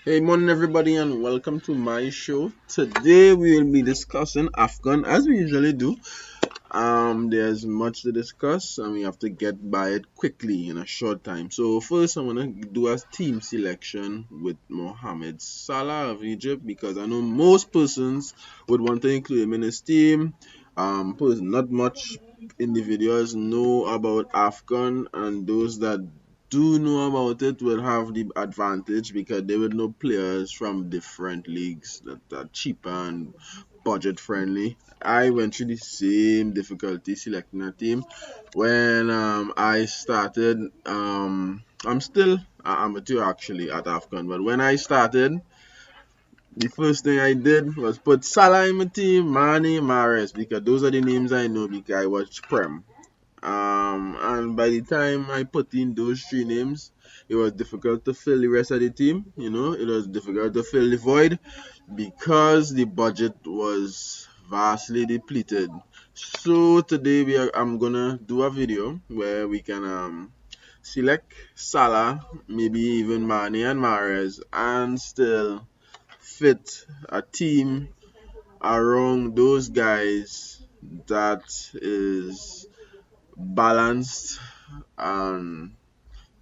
Hey, morning everybody, and welcome to my show. Today we will be discussing AFCON as we usually do. There's much to discuss, and we have to get by it quickly in a short time. So first, I'm gonna do a team selection with Mohamed Salah of Egypt because I know most persons would want to include him in his team. Not much individuals know about AFCON, and those that do know about it will have the advantage because they would know players from different leagues that are cheaper and budget friendly. I went through the same difficulty selecting a team when I started. I'm still an amateur actually at AFCON, but when I started, the first thing I did was put Salah in my team, Mane, Mahrez, because those are the names I know because I watch Prem. And by the time I put in those three names, it was difficult to fill the rest of the team. It was difficult to fill the void because the budget was vastly depleted. So today I'm gonna do a video where we can select Salah, maybe even Mane and Mahrez, and still fit a team around those guys that is balanced and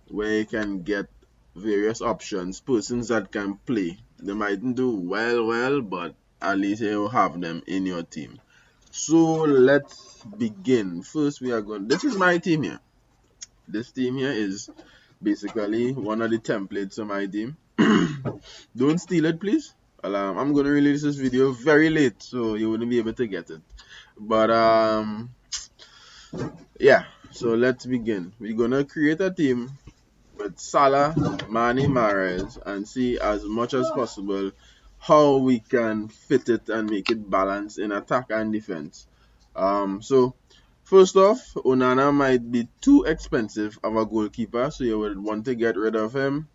where you can get various options, persons that can play. They mightn't do well, but at least you have them in your team. So let's begin. First, we are going. This is my team here. This team here is basically one of the templates of my team. Don't steal it, please. I'm gonna release this video very late, so you wouldn't be able to get it. But yeah. So let's begin. We're gonna create a team with Salah, Mane, Mahrez, and see as much as possible how we can fit it and make it balanced in attack and defense. So first off, Onana might be too expensive of a goalkeeper, so you would want to get rid of him.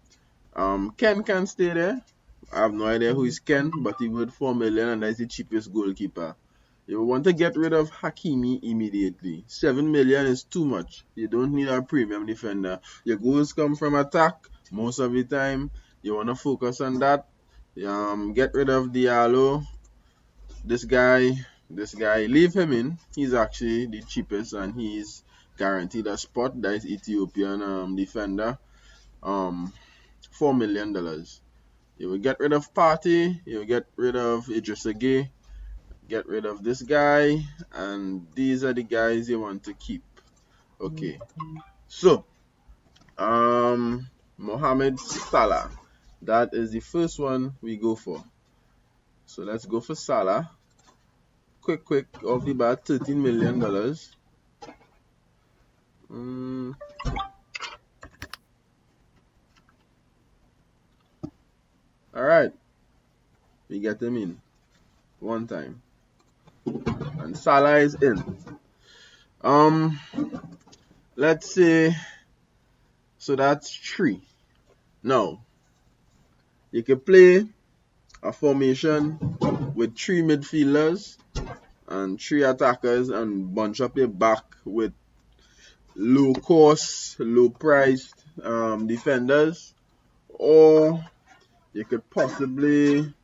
Ken can stay there. I have no idea who is Ken, but he would 4 million, and that's the cheapest goalkeeper. You want to get rid of Hakimi immediately. 7 million is too much. You don't need a premium defender. Your goals come from attack most of the time. You want to focus on that. Get rid of Diallo. This guy, leave him in. He's actually the cheapest, and he's guaranteed a spot. That is Ethiopian defender. $4 million. You will get rid of Partey. You will get rid of Idrissa Gueye. Get rid of this guy, and these are the guys you want to keep. Okay, so Mohamed Salah, that is the first one we go for. So let's go for Salah. Quick off the bat, $13 million. All right, we get him in one time, and Salah is in. Let's say, so that's three. Now you can play a formation with three midfielders and three attackers and bunch up your back with low cost, low priced defenders, or you could possibly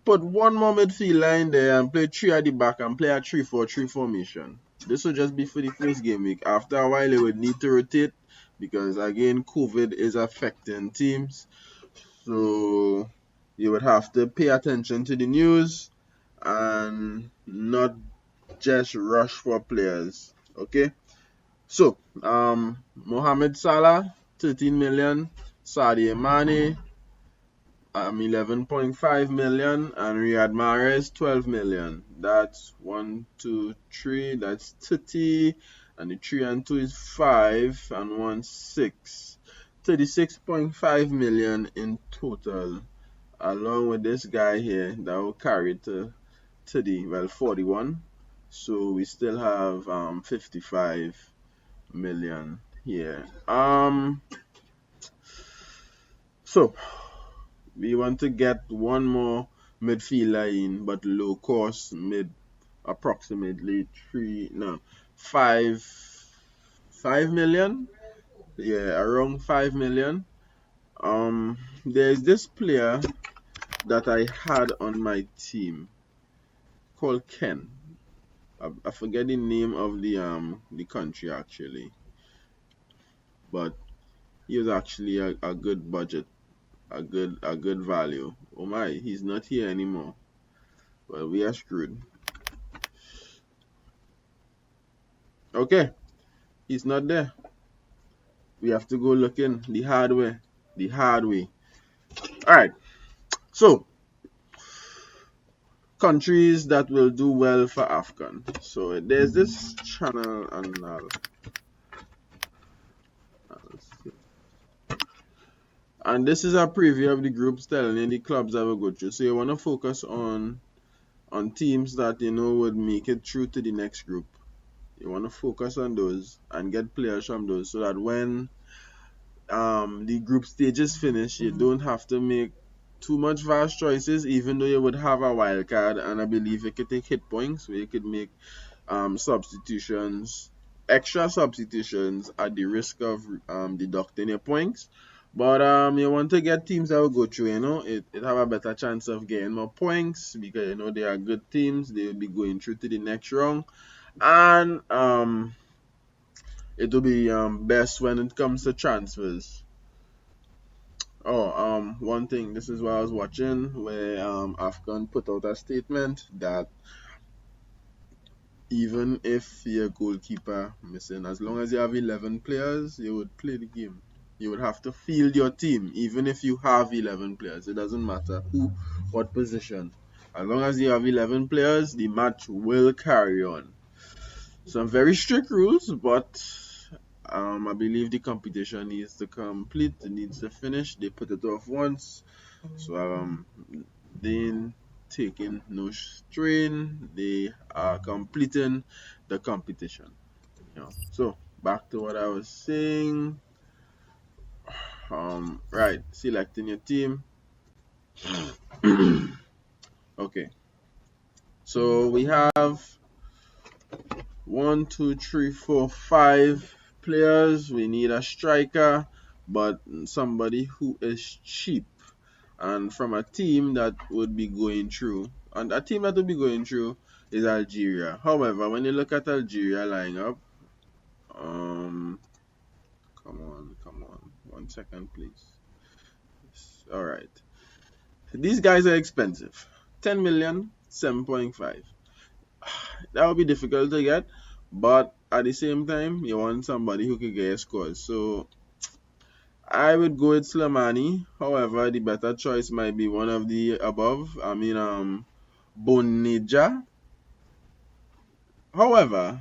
put one more midfield line there and play three at the back and play a 3-4-3 formation. This will just be for the first game week. After a while, you would need to rotate because again, COVID is affecting teams. So you would have to pay attention to the news and not just rush for players. Okay. So Mohamed Salah, 13 million. Sadio Mane, 11.5 million, and Riyad Mahrez, 12 million. That's 1, 2, 3. That's 30, and the 3 and 2 is 5, and 1, 6. 36.5 million in total, along with this guy here that will carry it to the 41. So we still have 55 million here. So we want to get one more midfielder in, but low cost mid, approximately 5 million. Yeah, around 5 million. There's this player that I had on my team called Ken. I forget the name of the country actually, but he was actually a good budget, a good value. Oh my, he's not here anymore. Well, we are screwed. Okay, he's not there. We have to go looking the hard way. The hard way. Alright, so countries that will do well for AFCON. So there's this channel and this is a preview of the groups telling you the clubs that will go through. So you want to focus on teams that you know would make it through to the next group. You want to focus on those and get players from those so that when the group stages finish, you don't have to make too much vast choices, even though you would have a wild card, and I believe you could take hit points where you could make substitutions, extra substitutions at the risk of deducting your points. But you want to get teams that will go through, it have a better chance of getting more points because they are good teams. They will be going through to the next round, and it will be best when it comes to transfers. Oh, one thing, this is what I was watching where AFCON put out a statement that even if your goalkeeper missing, as long as you have 11 players, you would play the game. You would have to field your team, even if you have 11 players. It doesn't matter what position. As long as you have 11 players, the match will carry on. Some very strict rules, but I believe the competition needs to complete. It needs to finish. They put it off once, so they taking no strain. They are completing the competition. So back to what I was saying. Right, selecting your team. Okay, so we have 1, 2, 3, 4, 5 players. We need a striker, but somebody who is cheap and from a team that would be going through. And a team that would be going through is Algeria. However, when you look at Algeria lineup, come on, 1 second, please. All right, these guys are expensive. 10 million, 7.5. That would be difficult to get, but at the same time, you want somebody who can get your scores. So I would go with Slimani. However, the better choice might be one of the above. I mean, Bonija. However,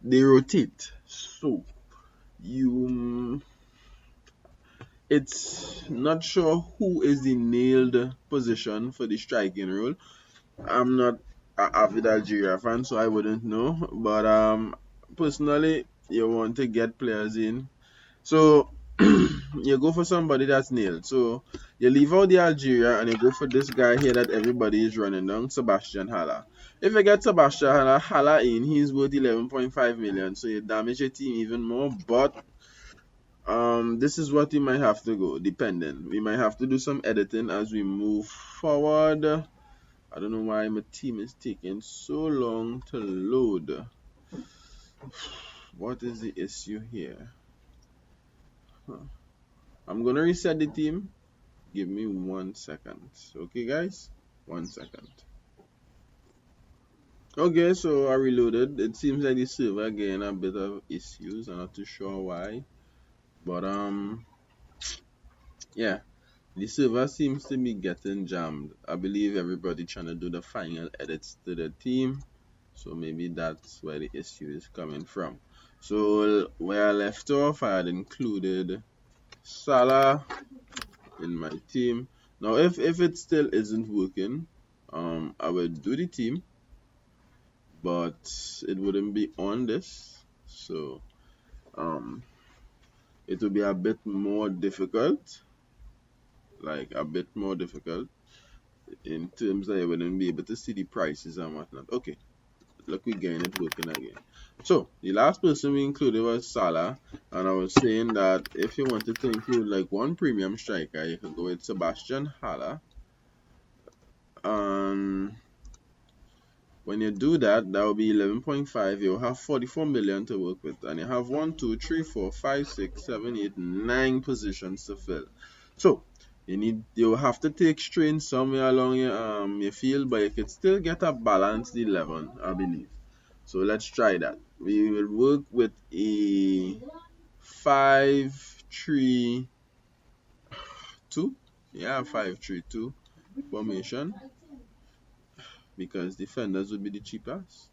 they rotate, so it's not sure who is the nailed position for the striking role. I'm not an avid Algeria fan, so I wouldn't know. But personally, you want to get players in. So you go for somebody that's nailed. So you leave out the Algeria and you go for this guy here that everybody is running down, Sebastian Hala. If you get Sebastian Hala in, he's worth 11.5 million. So you damage your team even more. But this is what you might have to go, depending. We might have to do some editing as we move forward. I don't know why my team is taking so long to load. What is the issue here? I'm gonna reset the team. Give me 1 second. Okay, guys? 1 second. Okay, so I reloaded. It seems like the server getting a bit of issues. I'm not too sure why. But yeah. The server seems to be getting jammed. I believe everybody trying to do the final edits to the team. So maybe that's where the issue is coming from. So where I left off, I had included Salah in my team. Now if it still isn't working, I will do the team, but it wouldn't be on this. So it will be a bit more difficult. Like a bit more difficult in terms that you wouldn't be able to see the prices and whatnot. Okay, look, we getting it working again. So the last person we included was Salah, and I was saying that if you wanted to include like one premium striker, you could go with Sebastian Hala. When you do that, that will be 11.5. You'll have 44 million to work with, and you have 1, 2, 3, 4, 5, 6, 7, 8, 9 positions to fill. So you'll have to take strain somewhere along your field, but you could still get a balanced 11, I believe. So let's try that. We will work with a 5-3-2. Yeah, 5-3-2 formation, because defenders would be the cheapest.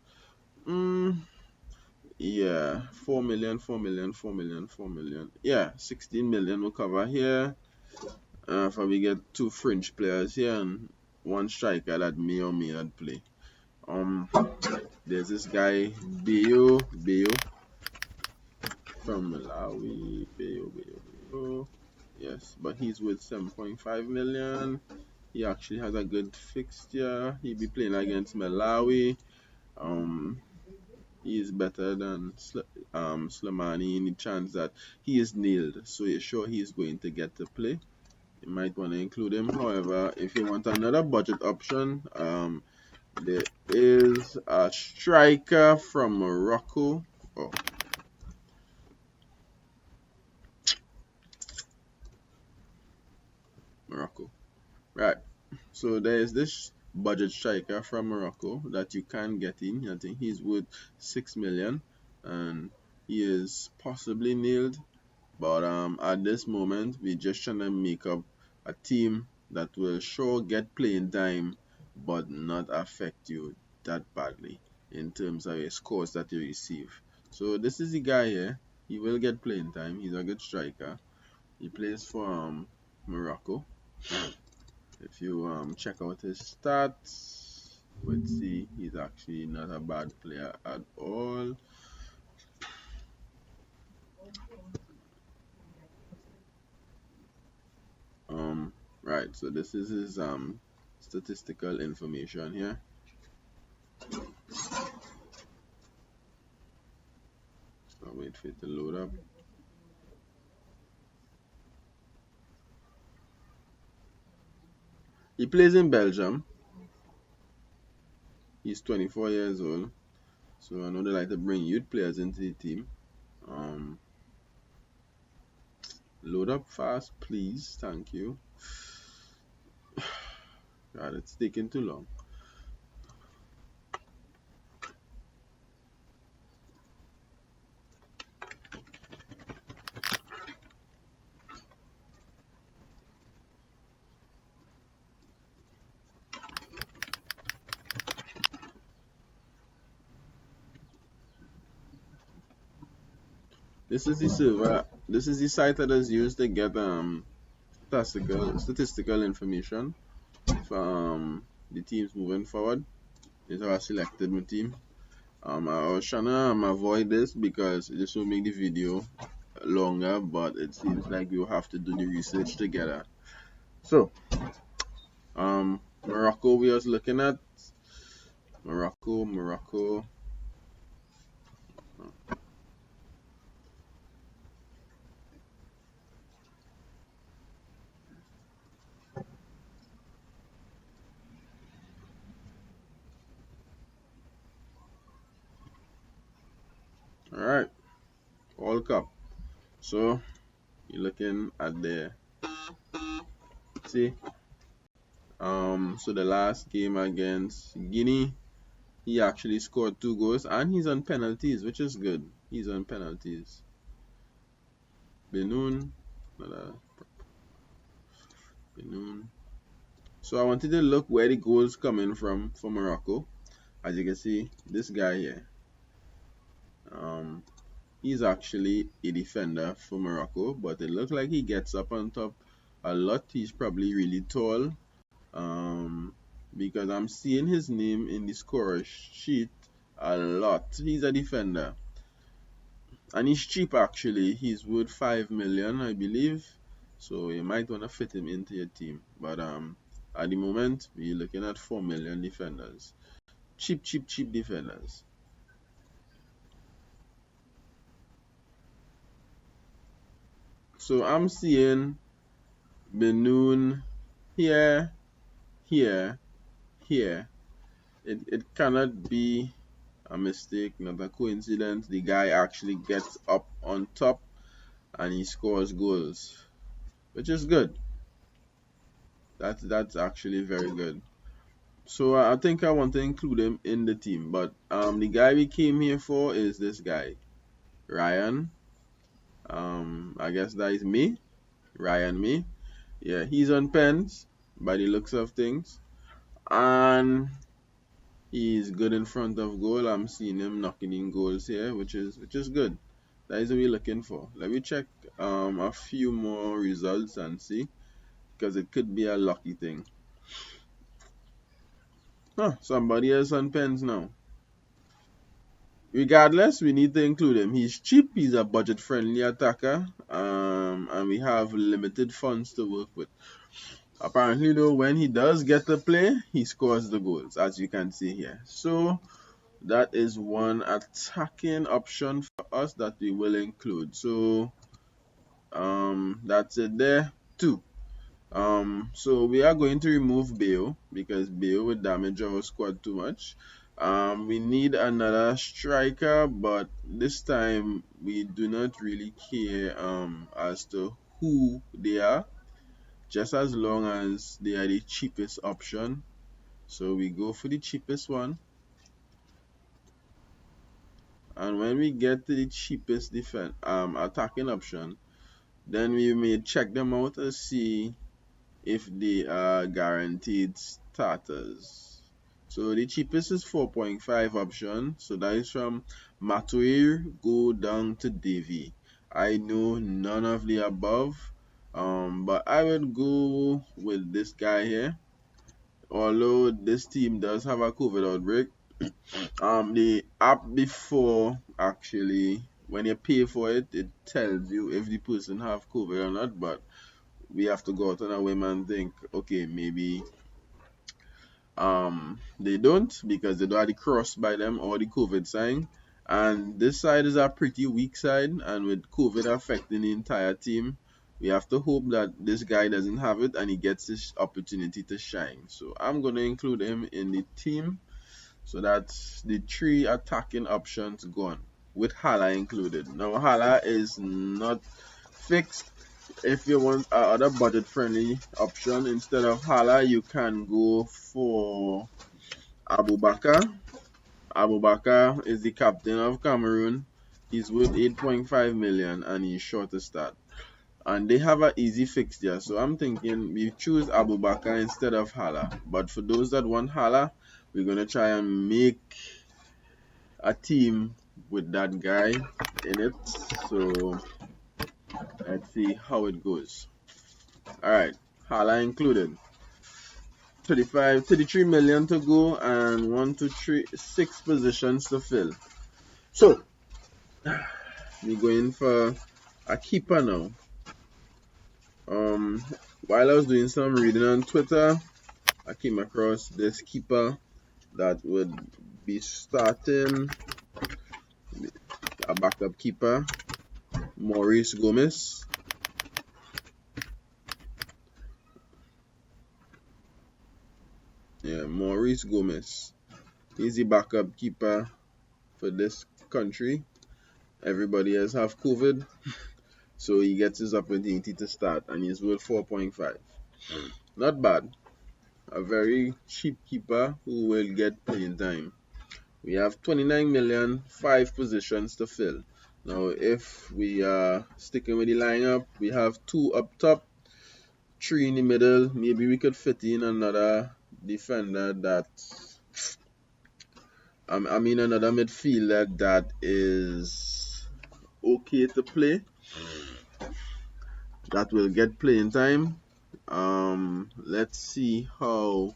Yeah, 4 million, 4 million, 4 million, 4 million. Yeah, 16 million will cover here. If we get 2 fringe players here and 1 striker that may or may not play. There's this guy Bayo from Malawi. Bayo. Yes, but he's with 7.5 million. He actually has a good fixture. He'll be playing against Malawi. He is better than Slimani in the chance that he is nailed, so you're sure he is going to get to play. You might want to include him. However, if you want another budget option, there is a striker from Morocco. Oh, Morocco. Right. So there is this budget striker from Morocco that you can get in. I think he's worth 6 million, and he is possibly nailed. But at this moment, we're just trying to make up a team that will sure get playing time, but not affect you that badly in terms of your scores that you receive. So this is the guy here. He will get playing time. He's a good striker. He plays for Morocco. If you check out his stats, we'll see he's actually not a bad player at all. Right, so this is his statistical information here. So I'll wait for it to load up. He plays in Belgium. He's 24 years old. So I know they like to bring youth players into the team. Load up fast, please. Thank you. God, it's taking too long. This is the server. This is the site that is used to get statistical information from the teams moving forward. This is how I selected my team. I was trying to avoid this because this will make the video longer, but it seems like you have to do the research together. So, Morocco we was looking at. Morocco. Alright, World Cup. So, you're looking at the, see, so the last game against Guinea, he actually scored 2 goals, and he's on penalties, which is good. He's on penalties. Benoon. So I wanted to look where the goals coming from for Morocco. As you can see, this guy here. He's actually a defender for Morocco, but it looks like he gets up on top a lot. He's probably really tall. Because I'm seeing his name in the scorer sheet a lot. He's a defender, and he's cheap actually. He's worth 5 million, I believe. So you might want to fit him into your team. But at the moment, we're looking at 4 million defenders. cheap defenders. So I'm seeing Benoon here, here, here. It cannot be a mistake, not a coincidence. The guy actually gets up on top and he scores goals, which is good. That's actually very good. So I think I want to include him in the team. But the guy we came here for is this guy, Ryan. I guess that is me, Ryan me. Yeah, he's on pens by the looks of things, and he's good in front of goal. I'm seeing him knocking in goals here, which is good. That is what we're looking for. Let me check a few more results and see, because it could be a lucky thing. Huh, somebody else on pens now. Regardless, we need to include him. He's cheap, he's a budget-friendly attacker, and we have limited funds to work with. Apparently, though, when he does get to play, he scores the goals, as you can see here. So that is one attacking option for us that we will include. So that's it there. Two. So we are going to remove Bale because Bale would damage our squad too much. We need another striker, but this time we do not really care as to who they are, just as long as they are the cheapest option. So we go for the cheapest one. And when we get to the cheapest attacking option, then we may check them out to see if they are guaranteed starters. So the cheapest is 4.5 option. So that is from Matuir go down to Davy. I know none of the above, but I would go with this guy here. Although this team does have a COVID outbreak, the app before actually, when you pay for it, it tells you if the person have COVID or not. But we have to go out on a whim and think, okay, maybe they don't, because they don't have the cross by them or the COVID sign. And this side is a pretty weak side, and with COVID affecting the entire team, we have to hope that this guy doesn't have it and he gets this opportunity to shine. So I'm going to include him in the team. So that's the three attacking options gone, with Hala included. Now Hala is not fixed. If you want another budget friendly option, instead of Hala, you can go for Abubakar. Abubakar is the captain of Cameroon. He's worth 8.5 million and he's sure to start. And they have an easy fix there. So I'm thinking we choose Abubakar instead of Hala. But for those that want Hala, we're going to try and make a team with that guy in it. So let's see how it goes. Alright, Hala included. 33 million to go and 1, 2, 3, 6 positions to fill. So we're going for a keeper now. While I was doing some reading on Twitter, I came across this keeper that would be starting, a backup keeper, Mahrez Gomez. Yeah, Mahrez Gomez. He's the backup keeper for this country. Everybody else have COVID, so he gets his opportunity to start, and he's worth 4.5. Not bad. A very cheap keeper who will get playing time. We have 29 million, 5 positions to fill. Now, if we are sticking with the lineup, we have 2 up top, 3 in the middle. Maybe we could fit in another defender that, another midfielder that is okay to play, that will get playing time. Let's see how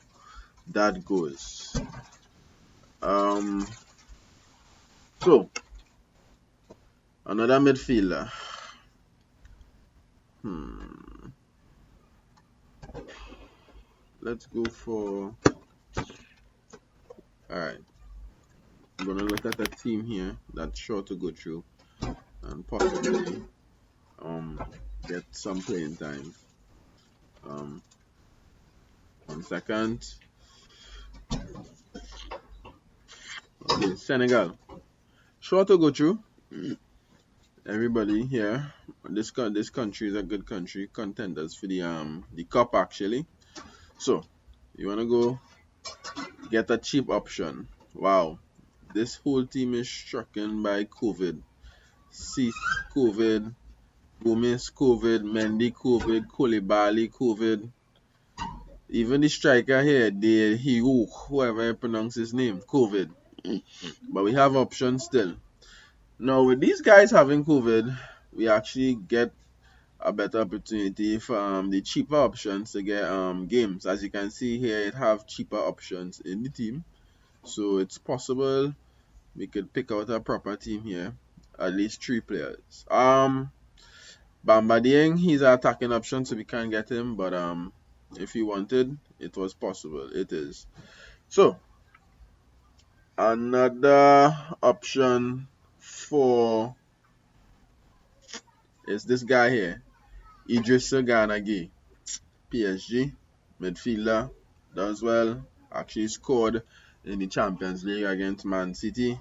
that goes. So another midfielder. Let's go for. Alright. gonna look at a team here that's sure to go through and possibly get some playing time. 1 second. Okay, Senegal. Sure to go through. Everybody here. This country is a good country, contenders for the cup actually. So you wanna go get a cheap option. Wow, this whole team is stricken by COVID. Cease COVID, Gomez COVID, Mendy COVID, Koulibaly COVID. Even the striker here, the Hero, whoever I pronounce his name, COVID. But we have options still. Now with these guys having COVID, we actually get a better opportunity for the cheaper options to get games. As you can see here, it have cheaper options in the team. So it's possible we could pick out a proper team here. At least 3 players. Bamba Dieng, he's an attacking option, so we can't get him, but if he wanted, it was possible. It is. So another option for is this guy here, Idrissa Gana Gueye, PSG midfielder, does well. Actually scored in the Champions League against Man City.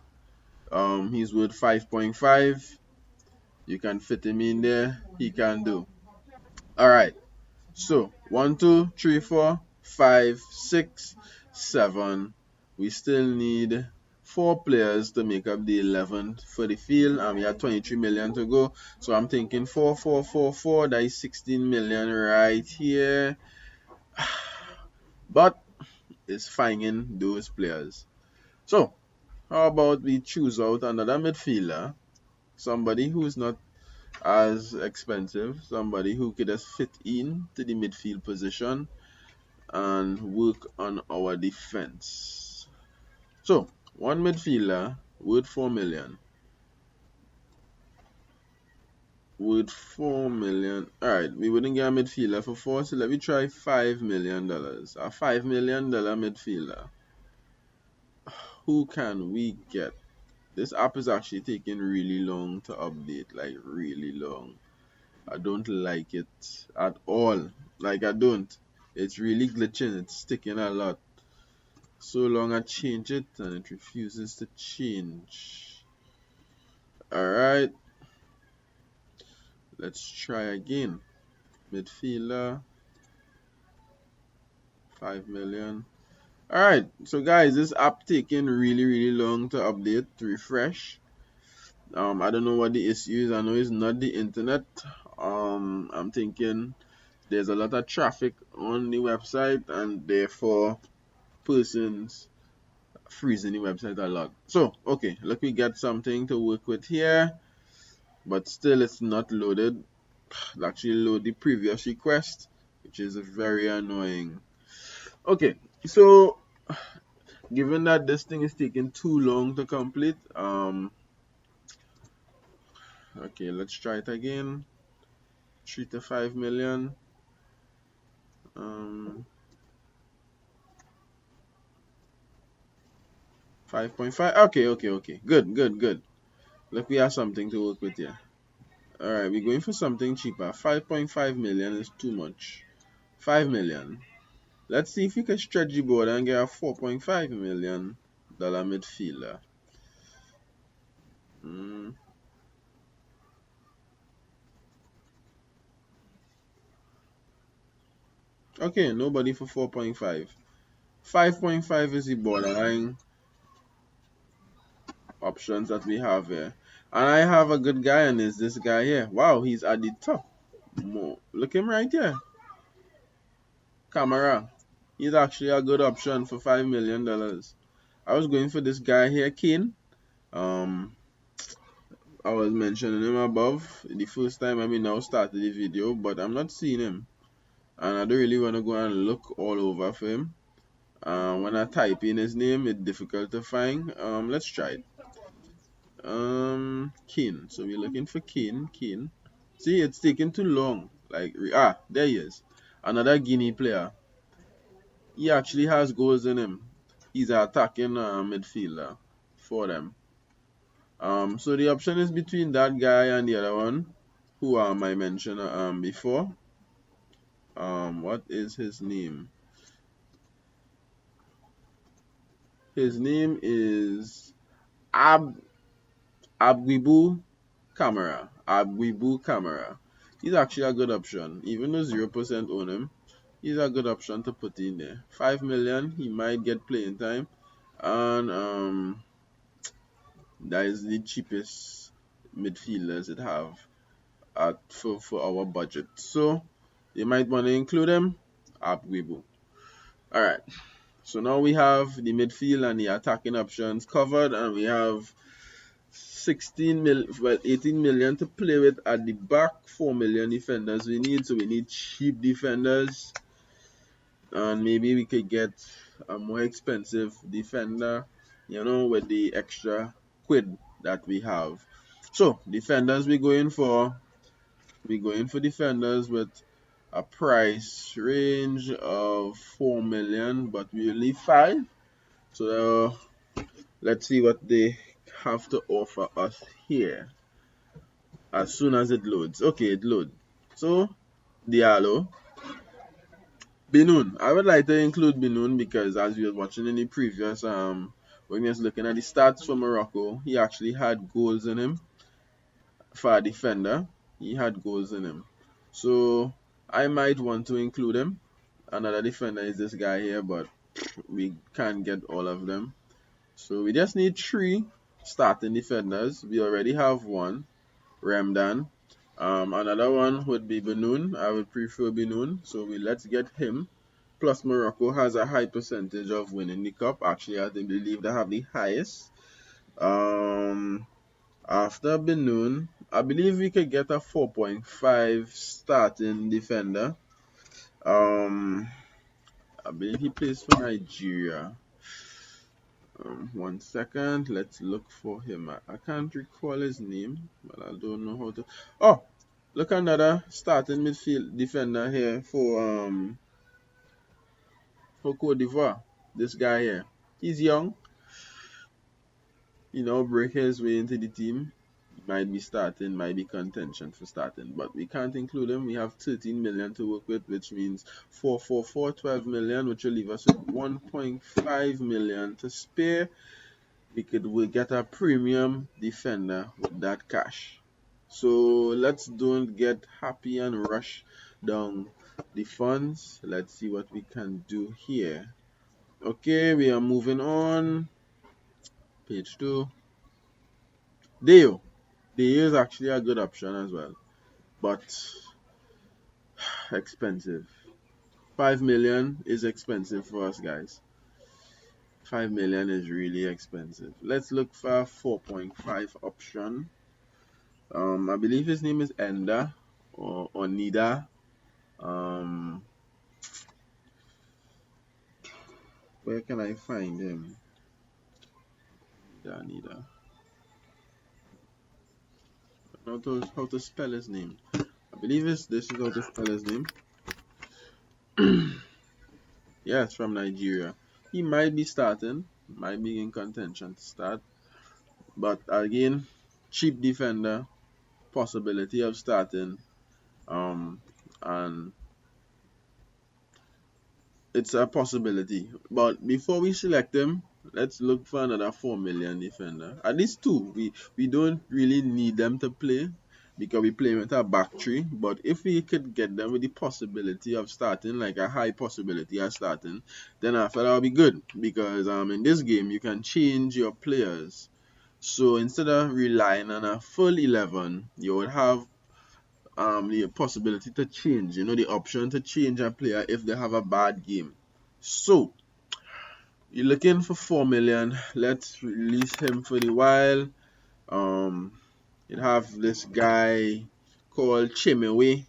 He's worth 5.5. You can fit him in there. He can do. All right. So 1, 2, 3, 4, 5, 6, 7. We still need 4 players to make up the 11th for the field, and we have 23 million to go. So I'm thinking 4, 4, 4, 4. That is 16 million right here. But it's finding those players. So how about we choose out another midfielder, somebody who's not as expensive, somebody who could just fit in to the midfield position and work on our defense. So one midfielder worth 4 million. Worth 4 million. Alright, we wouldn't get a midfielder for 4, so let me try $5 million. A $5 million midfielder. Who can we get? This app is actually taking really long to update, like really long. I don't like it at all. Like I don't. It's really glitching. It's sticking a lot. So long I change it and it refuses to change. Alright. Let's try again. Midfielder. 5 million. Alright. So guys, this app taking really long to update, to refresh. I don't know what the issue is. I know it's not the internet. I'm thinking there's a lot of traffic on the website and therefore persons freezing the website a lot. So okay, let me get something to work with here, but still it's not loaded. It actually load the previous request, which is very annoying. Okay, so given that this thing is taking too long to complete, okay, let's try it again. 3 to 5 million. 5.5. Okay. Good. Look, we have something to work with here. Alright, we're going for something cheaper. 5.5 million is too much. 5 million. Let's see if we can stretch the board and get a $4.5 million midfielder. Okay, nobody for 4.5. 5.5 is the borderline options that we have here. And I have a good guy, and is this guy here. Wow, he's at the top. Look him right here. Camera. He's actually a good option for $5 million. I was going for this guy here, Kane. I was mentioning him above the first time I now started the video, but I'm not seeing him. And I don't really want to go and look all over for him. When I type in his name, it's difficult to find. Let's try it. Kane. So we're looking for Kane. See, it's taking too long. Like, there he is. Another Guinea player. He actually has goals in him. He's an attacking midfielder. for them. So the option is between that guy and the other one, who I mentioned before. What is his name? His name is Abwibu Camera. Abwibu Camera. He's actually a good option. Even though 0% own him, he's a good option to put in there. 5 million, he might get playing time. And that is the cheapest midfielders it have for our budget. So you might want to include him. Abwibu. Alright. So now we have the midfield and the attacking options covered, and we have 18 million to play with at the back. 4 million defenders we need, so we need cheap defenders, and maybe we could get a more expensive defender, with the extra quid that we have. So defenders we're going for defenders with a price range of 4 million, but we leave 5. So let's see what they have to offer us here as soon as it loads. Okay, it loads. So Diallo, Benoon. I would like to include Benoon because as we were watching in the previous when we was looking at the stats for Morocco, he actually had goals in him. For a defender, he had goals in him. So I might want to include him. Another defender is this guy here, but we can't get all of them. So we just need 3 starting defenders. We already have one, Ramdan. Another one would be Benoon. I would prefer Benoon. So let's get him. Plus Morocco has a high percentage of winning the cup. Actually, I believe they have the highest. After Benoon, I believe we could get a 4.5 starting defender. I believe he plays for Nigeria. 1 second, let's look for him. I can't recall his name, but I don't know how to. Oh, look, another starting midfield defender here for Cote d'Ivoire. This guy here, he's young. Break his way into the team. Might be starting, might be contention for starting, but we can't include him. We have 13 million to work with, which means 12 million, which will leave us with 1.5 million to spare. We'll get a premium defender with that cash. So let's don't get happy and rush down the funds. Let's see what we can do here. Okay, we are moving on. Page 2. Deo is actually a good option as well, but expensive. 5 million is expensive for us, guys. 5 million is really expensive. Let's look for a 4.5 option. I believe his name is Enda or Nida. Where can I find him? Nida. I don't know how to spell his name. I believe this is how to spell his name. Yeah, it's from Nigeria. He might be starting, might be in contention to start. But again, cheap defender, possibility of starting, and it's a possibility. But before we select him, let's look for another 4 million defender. At least 2. We don't really need them to play because we play with a back 3. But if we could get them with the possibility of starting, like a high possibility of starting, then I feel that would be good. Because in this game, you can change your players. So instead of relying on a full 11, you would have the possibility to change, the option to change a player if they have a bad game. So you're looking for 4 million. Let's release him for the while. You have this guy called Chimwe.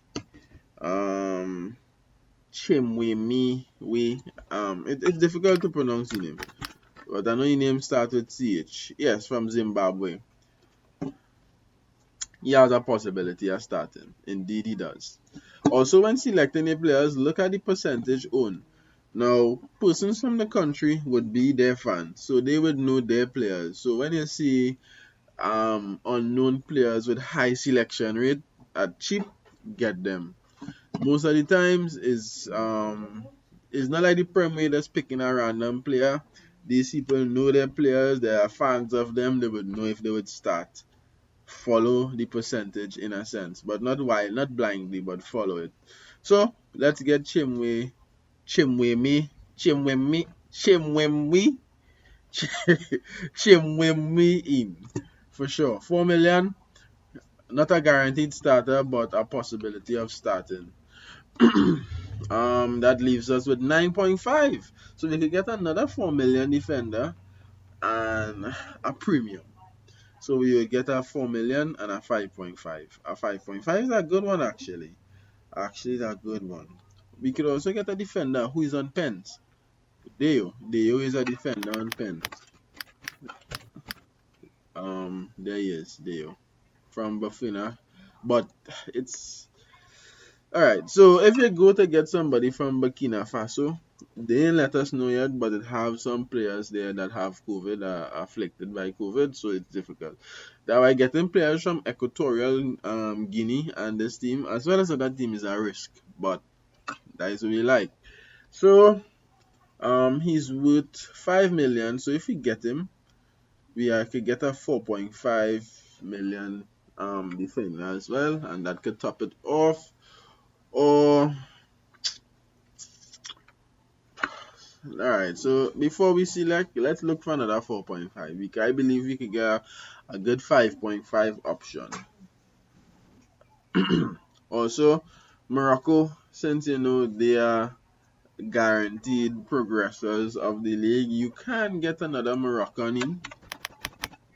It's difficult to pronounce his name, but I know his name starts with CH. Yes, from Zimbabwe. He has a possibility of starting. Indeed, he does. Also, when selecting the players, look at the percentage owned. Now, persons from the country would be their fans, so they would know their players. So when you see unknown players with high selection rate at cheap, get them. Most of the times is it's not like the Premier that's picking a random player. These people know their players, they are fans of them, they would know if they would start. Follow the percentage in a sense, but not wild, not blindly, but follow it. So let's get Chimwemwe, Chimwemwe in for sure. 4 million, not a guaranteed starter, but a possibility of starting. That leaves us with 9.5. So we could get another 4 million defender and a premium. So we will get a 4 million and a 5.5. A 5.5 is a good one actually. Actually, it's a good one. We could also get a defender who is on pens. Deo is a defender on pens. There he is, Deo from Bafina. But it's alright. So if you go to get somebody from Burkina Faso, they didn't let us know yet, but it have some players there that have COVID, afflicted by COVID, so it's difficult. That why getting players from Equatorial Guinea and this team, as well as other team, is a risk. But that is what we like. So he's worth 5 million. So if we get him, we could get a 4.5 million defender as well, and that could top it off. Or alright, so before we select, let's look for another 4.5. I believe we could get a good 5.5 option. Also, Morocco, since you know they are guaranteed progressors of the league, you can get another Moroccan in,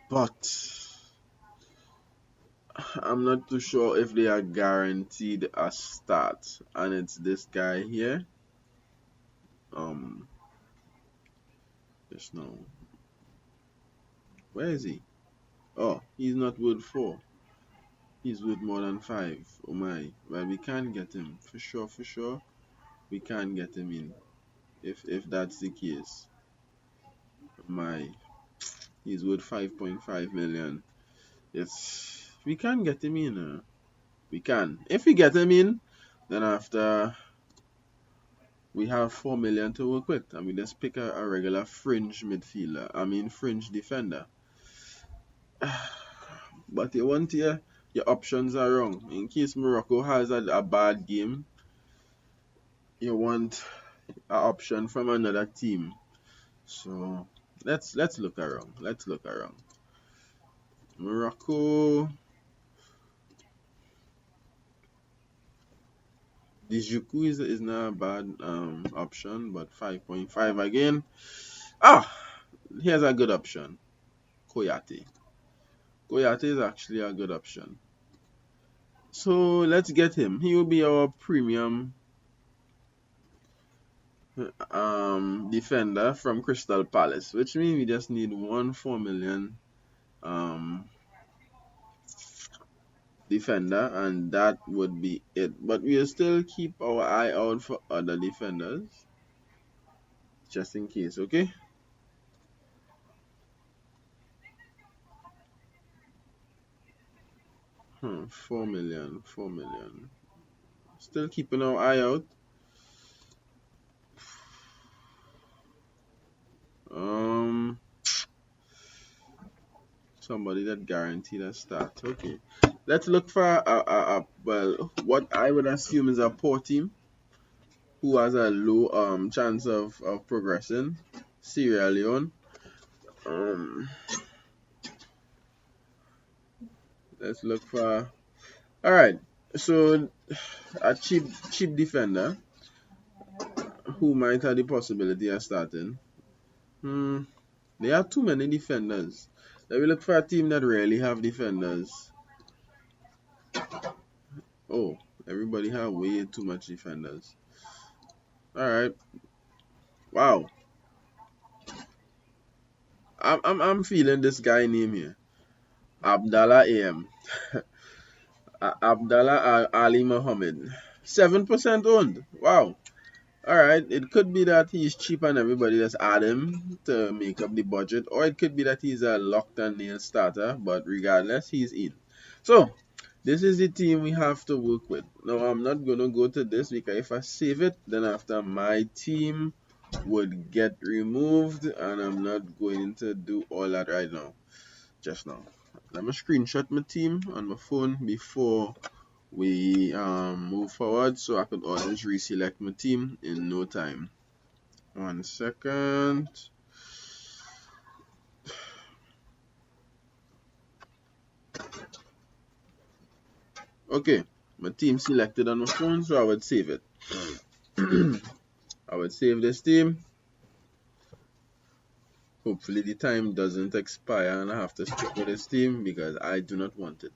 but I'm not too sure if they are guaranteed a start. And it's this guy here. Just now. Where is he? Oh, he's not worth 4. He's worth more than 5. Oh my. Well, we can get him. For sure, for sure. We can get him in. If that's the case. Oh my. He's worth 5.5 million. Yes. We can get him in. We can. If we get him in, then after we have 4 million to work with, and we just pick a regular fringe midfielder. I mean fringe defender. But you want your options are wrong. In case Morocco has a bad game, you want an option from another team. So let's look around. Let's look around. Morocco. Dijuku is not a bad option, but 5.5 again. Here's a good option. Koyate. Koyate is actually a good option. So let's get him. He will be our premium defender from Crystal Palace, which means we just need 4 million defender, and that would be it. But we'll still keep our eye out for other defenders just in case, okay? Hmm, 4 million, 4 million. Still keeping our eye out. Somebody that guaranteed a start. Okay, let's look for well, what I would assume is a poor team who has a low chance of progressing. Sierra Leone. Let's look for. All right, so a cheap defender who might have the possibility of starting. There are too many defenders. Let me look for a team that rarely have defenders. Oh, everybody have way too much defenders. All right. Wow. I'm feeling this guy name here. Abdallah AM. Abdallah Ali Muhammad. 7% owned. Wow. Alright, it could be that he's cheap and everybody just add him to make up the budget, or it could be that he's a locked and nail starter, but regardless, he's in. So, this is the team we have to work with. Now, I'm not going to go to this because if I save it, then after my team would get removed, and I'm not going to do all that right now, just now. Let me screenshot my team on my phone before we move forward so I could always reselect my team in no time. 1 second. Okay, my team selected on my phone, so I would save it. I would save this team. Hopefully the time doesn't expire and I have to stick with this team because I do not want it.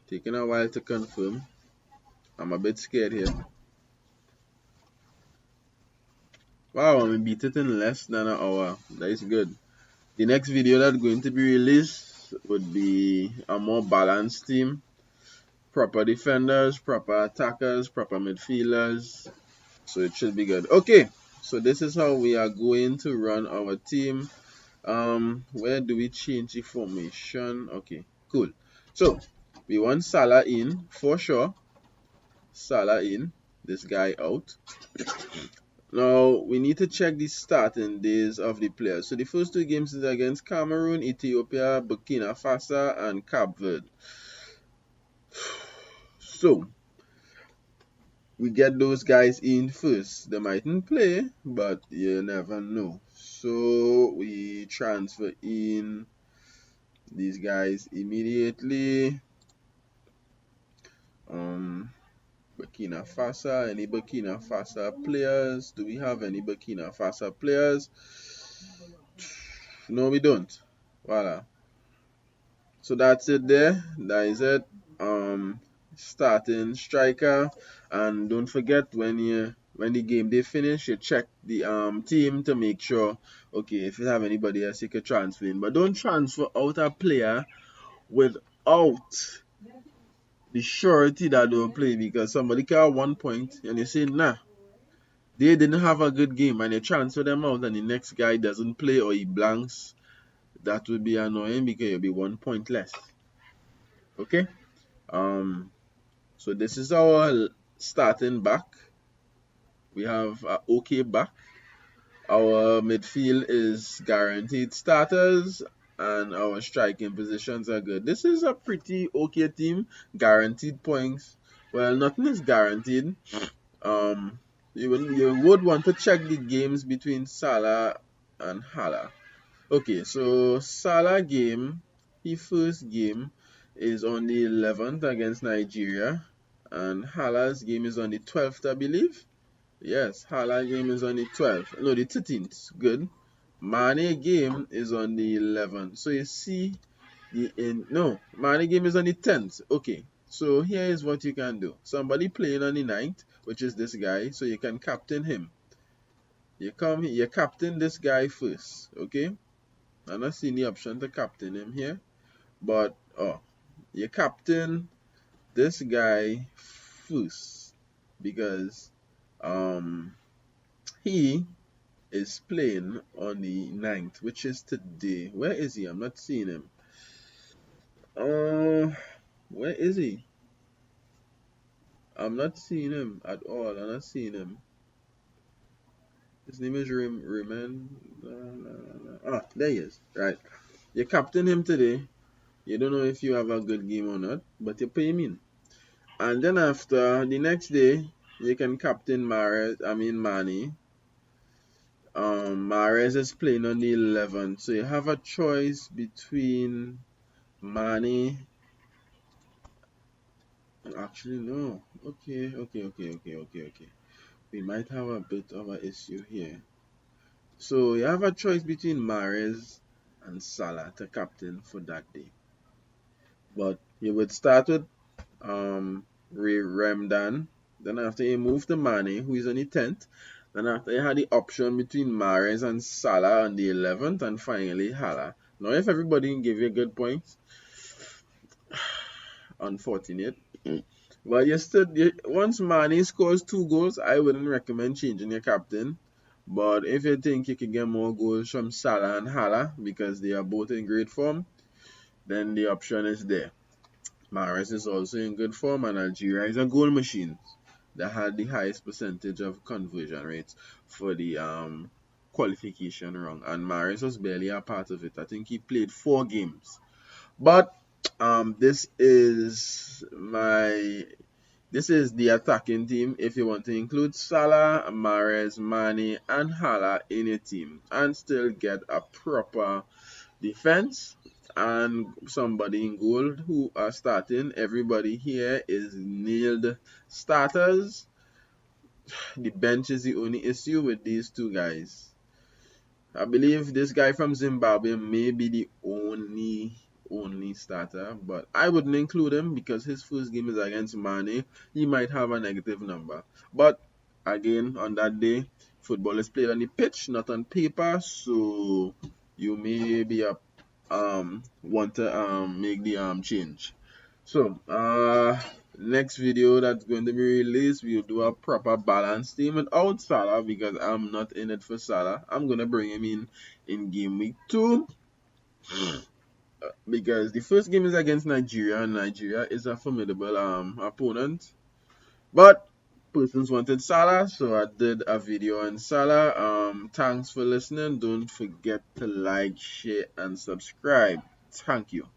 Taking a while to confirm. I'm a bit scared here. Wow, we beat it in less than an hour. That is good. The next video that's going to be released would be a more balanced team. Proper defenders, proper attackers, proper midfielders. So it should be good. Okay, so this is how we are going to run our team. Where do we change the formation? Okay, cool. So we want Salah in for sure. Salah in. This guy out. Now we need to check the starting days of the players. So the first two games is against Cameroon, Ethiopia, Burkina Faso, and Cape Verde. So we get those guys in first. They mightn't play, but you never know. So we transfer in these guys immediately. Burkina Faso, any Burkina Faso players? Do we have any Burkina Faso players? No, we don't. Voila. So that's it there. That is it. Starting striker, and don't forget when the game they finish, you check the team to make sure, okay, if you have anybody else you can transfer in, but don't transfer out a player without the surety that they'll play, because somebody can have 1 point and you say nah, they didn't have a good game, and you transfer them out and the next guy doesn't play or he blanks. That would be annoying because you'll be 1 point less. Okay. So this is our starting back. We have a okay back. Our midfield is guaranteed starters, and our striking positions are good. This is a pretty okay team. Guaranteed points. Well, nothing is guaranteed. You would want to check the games between Salah and Hala. Okay, so Salah game, his first game is on the 11th against Nigeria, and Hala's game is on the 12th, I believe. Yes, Hala game is on the 12th. No, the 13th. Good. Mane game is on the 11th. So you see, Mane game is on the 10th. Okay. So here is what you can do. Somebody playing on the 9th, which is this guy, so you can captain him. You captain this guy first. Okay. I'm not seeing the option to captain him here, but you captain this guy first because he is playing on the 9th, which is today. Where is he? I'm not seeing him. Where is he? I'm not seeing him at all. I'm not seeing him. His name is Riman. There he is. Right. You captain him today. You don't know if you have a good game or not, but you pay him in. And then after the next day, you can captain Mane. Mahrez is playing on the 11th, so you have a choice between Mane. Actually, no. Okay. We might have a bit of an issue here. So you have a choice between Mahrez and Salah to captain for that day. But you would start with Remdan. Then after you move to Mane, who is on the 10th. Then after you had the option between Mahrez and Salah on the 11th, and finally Hala. Now if everybody can give you good points, unfortunate. But yesterday, once Mane scores 2 goals, I wouldn't recommend changing your captain. But if you think you can get more goals from Salah and Hala because they are both in great form, then the option is there. Mahrez is also in good form, and Algeria is a goal machine that had the highest percentage of conversion rates for the qualification round. And Mahrez was barely a part of it. I think he played 4 games. But this is the attacking team if you want to include Salah, Mahrez, Mane, and Hala in your team and still get a proper defense and somebody in goal who are starting. Everybody here is nailed starters. The bench is the only issue with these two guys. I believe this guy from Zimbabwe may be the only starter, but I wouldn't include him because his first game is against Mane. He might have a negative number. But again, on that day, football is played on the pitch, not on paper, so you may be want to make the change. So next video that's going to be released, we'll do a proper balance team without Salah because I'm not in it for Salah. I'm gonna bring him in game week 2 because the first game is against Nigeria, and Nigeria is a formidable opponent. But persons wanted Salah, so I did a video on Salah. Thanks for listening. Don't forget to like, share, and subscribe. Thank you.